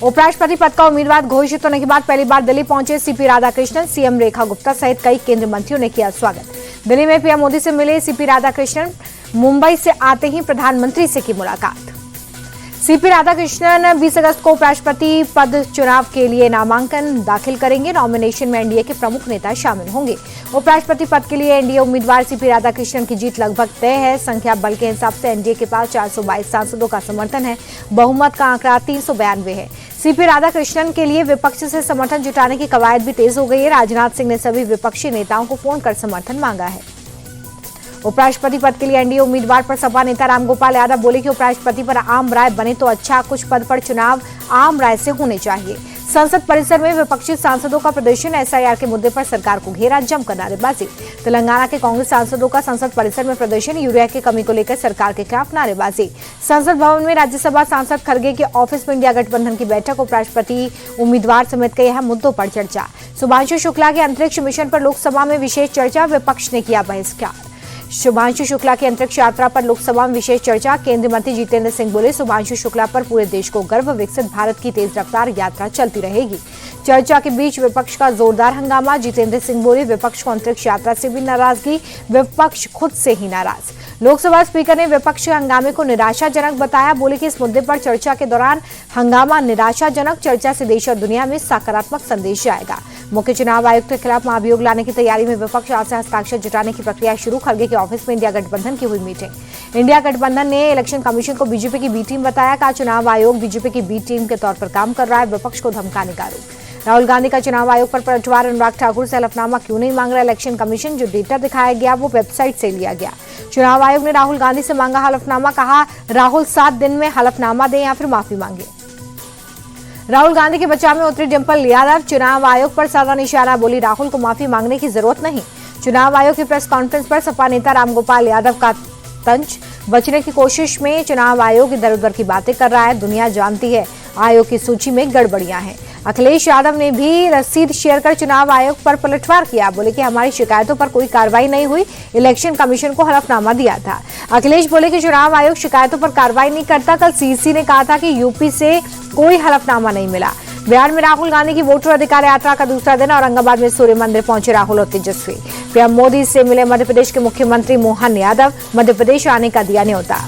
उपराष्ट्रपति पद का उम्मीदवार घोषित होने के बाद पहली बार दिल्ली पहुंचे सीपी राधाकृष्णन। सीएम रेखा गुप्ता सहित कई केंद्रीय मंत्रियों ने किया स्वागत। दिल्ली में पीएम मोदी से मिले सीपी राधाकृष्णन। मुंबई से आते ही प्रधानमंत्री से की मुलाकात। सीपी राधाकृष्णन 20 अगस्त को उपराष्ट्रपति पद चुनाव के लिए नामांकन दाखिल करेंगे। नॉमिनेशन में एनडीए के प्रमुख नेता शामिल होंगे। उपराष्ट्रपति पद के लिए एनडीए उम्मीदवार सीपी राधाकृष्णन की जीत लगभग तय है। संख्या बल के हिसाब से एनडीए के पास 422 सांसदों का समर्थन है। बहुमत का आंकड़ा 392 है। सीपी राधाकृष्णन के लिए विपक्ष से समर्थन जुटाने की कवायद भी तेज हो गई है। राजनाथ सिंह ने सभी विपक्षी नेताओं को फोन कर समर्थन मांगा है। उपराष्ट्रपति पद के लिए एनडीए उम्मीदवार पर सपा नेता रामगोपाल यादव बोले कि उपराष्ट्रपति पर आम राय बने तो अच्छा, कुछ पद पर चुनाव आम राय से होने चाहिए। संसद परिसर में विपक्षी सांसदों का प्रदर्शन। एसआईआर के मुद्दे पर सरकार को घेरा, जमकर नारेबाजी। तेलंगाना के कांग्रेस सांसदों का संसद परिसर में प्रदर्शन। यूरिया की कमी को लेकर सरकार के खिलाफ नारेबाजी। संसद भवन में राज्यसभा सांसद खड़गे के ऑफिस में इंडिया गठबंधन की बैठक। उपराष्ट्रपति उम्मीदवार समेत कई अहम मुद्दों पर चर्चा। शुभांशु शुक्ला के अंतरिक्ष मिशन पर लोकसभा में विशेष चर्चा। विपक्ष ने किया बहिष्कार। शुभांशु शुक्ला की अंतरिक्ष यात्रा पर लोकसभा में विशेष चर्चा। केंद्रीय मंत्री जितेंद्र सिंह बोले, शुभांशु शुक्ला पर पूरे देश को गर्व। विकसित भारत की तेज रफ्तार यात्रा चलती रहेगी। चर्चा के बीच विपक्ष का जोरदार हंगामा। जितेंद्र सिंह बोले, विपक्ष को अंतरिक्ष यात्रा से भी नाराजगी, विपक्ष खुद से ही नाराज। लोकसभा स्पीकर ने विपक्ष के हंगामे को निराशाजनक बताया। बोले कि इस मुद्दे पर चर्चा के दौरान हंगामा निराशाजनक। चर्चा से देश और दुनिया में सकारात्मक संदेश जाएगा। मुख्य चुनाव आयुक्त के खिलाफ महाभियोग लाने की तैयारी में विपक्ष। आज से हस्ताक्षर जुटाने की प्रक्रिया शुरू। खड़गे के ऑफिस में इंडिया गठबंधन की हुई मीटिंग। इंडिया गठबंधन ने इलेक्शन कमीशन को बीजेपी की बी टीम बताया। कहा, चुनाव आयोग बीजेपी की बी टीम के तौर पर काम कर रहा है। विपक्ष को धमकाने का आरोप। राहुल गांधी का चुनाव आयोग पर पलटवार। अनुराग ठाकुर से हलफनामा क्यों नहीं मांग रहा इलेक्शन कमीशन? जो डेटा दिखाया गया वो वेबसाइट से लिया गया। चुनाव आयोग ने राहुल गांधी से मांगा हलफनामा। कहा, राहुल 7 दिन में हलफनामा दें या फिर माफी मांगे। राहुल गांधी के बचाव में उतरी डिंपल यादव। चुनाव आयोग पर साधा निशाना। बोली, राहुल को माफी मांगने की जरूरत नहीं। चुनाव आयोग की प्रेस कॉन्फ्रेंस पर सपा नेता रामगोपाल यादव का तंज। बचने की कोशिश में चुनाव आयोग इधर उधर की बातें कर रहा है। दुनिया जानती है आयोग की सूची में गड़बड़ियां हैं। अखिलेश यादव ने भी रसीद शेयर कर चुनाव आयोग पर पलटवार किया। बोले कि हमारी शिकायतों पर कोई कार्रवाई नहीं हुई, इलेक्शन कमीशन को हलफनामा दिया था। अखिलेश बोले कि चुनाव आयोग शिकायतों पर कार्रवाई नहीं करता। कल सीसी ने कहा था कि यूपी से कोई हलफनामा नहीं मिला। बिहार में राहुल गांधी की वोटर अधिकार यात्रा का दूसरा दिन। औरंगाबाद में सूर्य मंदिर पहुंचे राहुल और तेजस्वी। पीएम मोदी से मिले मध्य प्रदेश के मुख्यमंत्री मोहन यादव। मध्य प्रदेश आने का दिया न्योता।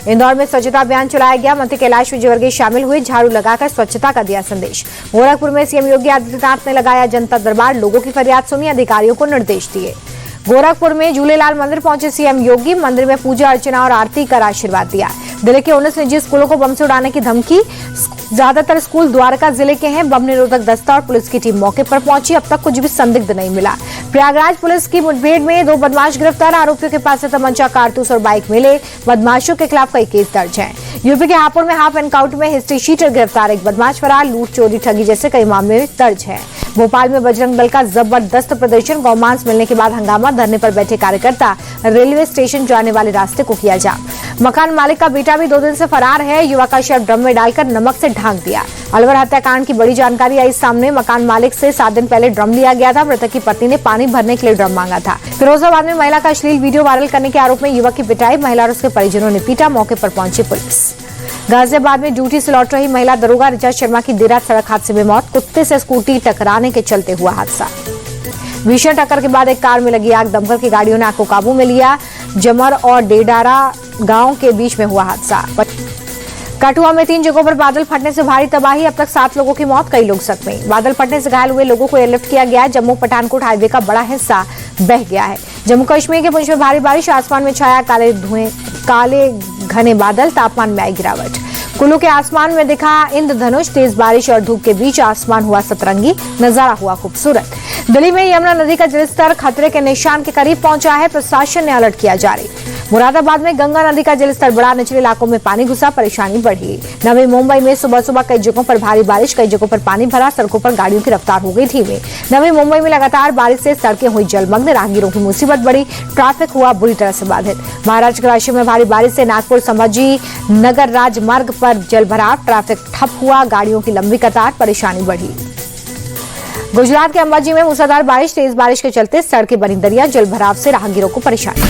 इंदौर में स्वच्छता अभियान चलाया गया। मंत्री कैलाश विजयवर्गीय शामिल हुए। झाड़ू लगाकर स्वच्छता का दिया संदेश। गोरखपुर में सीएम योगी आदित्यनाथ ने लगाया जनता दरबार। लोगों की फरियाद सुनी, अधिकारियों को निर्देश दिए। गोरखपुर में झूलेलाल मंदिर पहुंचे सीएम योगी। मंदिर में पूजा अर्चना और आरती कर आशीर्वाद दिया। दिल्ली के 19 निजी स्कूलों को बम से उड़ाने की धमकी। ज्यादातर स्कूल द्वारका जिले के हैं। बम निरोधक दस्ता और पुलिस की टीम मौके पर पहुंची। अब तक कुछ भी संदिग्ध नहीं मिला। प्रयागराज पुलिस की मुठभेड़ में 2 बदमाश गिरफ्तार। आरोपियों के पास से तमंचा, कारतूस और बाइक मिले। बदमाशों के खिलाफ कई केस दर्ज हैं। यूपी के हापुड़ में हाफ एनकाउंटर में हिस्ट्री शीटर गिरफ्तार। एक बदमाश फरार। लूट, चोरी, ठगी जैसे कई मामले दर्ज हैं। भोपाल में बजरंग दल का जबरदस्त प्रदर्शन। गौमांस मिलने के बाद हंगामा। धरने पर बैठे कार्यकर्ता रेलवे स्टेशन जाने वाले रास्ते को किया जाम। मकान मालिक का बेटा भी 2 दिन से फरार है। युवक का शव ड्रम में डालकर नमक से ढांक दिया। अलवर हत्याकांड की बड़ी जानकारी आई सामने। मकान मालिक से 7 दिन पहले ड्रम लिया गया था। मृतक की पत्नी ने पानी भरने के लिए ड्रम मांगा था। फिरोजाबाद में महिला का अश्लील वीडियो वायरल करने के आरोप में युवक की पिटाई। महिला और उसके परिजनों ने पीटा। मौके पर पहुंची पुलिस। गाजियाबाद में ड्यूटी से लौट रही महिला दरोगा ऋचा शर्मा की देर रात सड़क हादसे में मौत। कुत्ते से स्कूटी टकराने के चलते हुआ हादसा। भीषण टक्कर के बाद एक कार में लगी आग। दमकल की गाड़ियों ने आग को काबू में लिया। जमर और डेडारा गांव के बीच में हुआ हादसा। कठुआ में 3 जगहों पर बादल फटने से भारी तबाही। अब तक 7 लोगों की मौत, कई लोग जख्मी। बादल फटने से घायल हुए लोगों को एयरलिफ्ट किया गया। जम्मू पठानकोट हाईवे का बड़ा हिस्सा बह गया है। जम्मू कश्मीर के पुंछ में भारी बारिश। आसमान में छाया काले घने बादल। तापमान में आई गिरावट। कुल्लू के आसमान में दिखा इंद्रधनुष। तेज बारिश और धूप के बीच आसमान हुआ सतरंगी। नजारा हुआ खूबसूरत। दिल्ली में यमुना नदी का जलस्तर खतरे के निशान के करीब पहुंचा है। प्रशासन ने अलर्ट किया जारी। मुरादाबाद में गंगा नदी का जलस्तर बढ़ा। निचले इलाकों में पानी घुसा। परेशानी बढ़ी। नवी मुंबई में सुबह सुबह कई जगहों पर भारी बारिश। कई जगहों पर पानी भरा। सड़कों पर गाड़ियों की रफ्तार हो गई धीमी। नवी मुंबई में लगातार बारिश से सड़कें हुई जलमग्न। राहगीरों की मुसीबत बढ़ी। ट्रैफिक हुआ बुरी तरह से बाधित। महाराष्ट्र के रांची में भारी बारिश से नागपुर संभाजी नगर राजमार्ग पर जलभराव। ट्रैफिक ठप हुआ। गाड़ियों की लंबी कतार। परेशानी बढ़ी। गुजरात के अंबाजी में मूसलाधार बारिश। तेज बारिश के चलते सड़कें बनी दरिया। जलभराव से राहगीरों को परेशानी।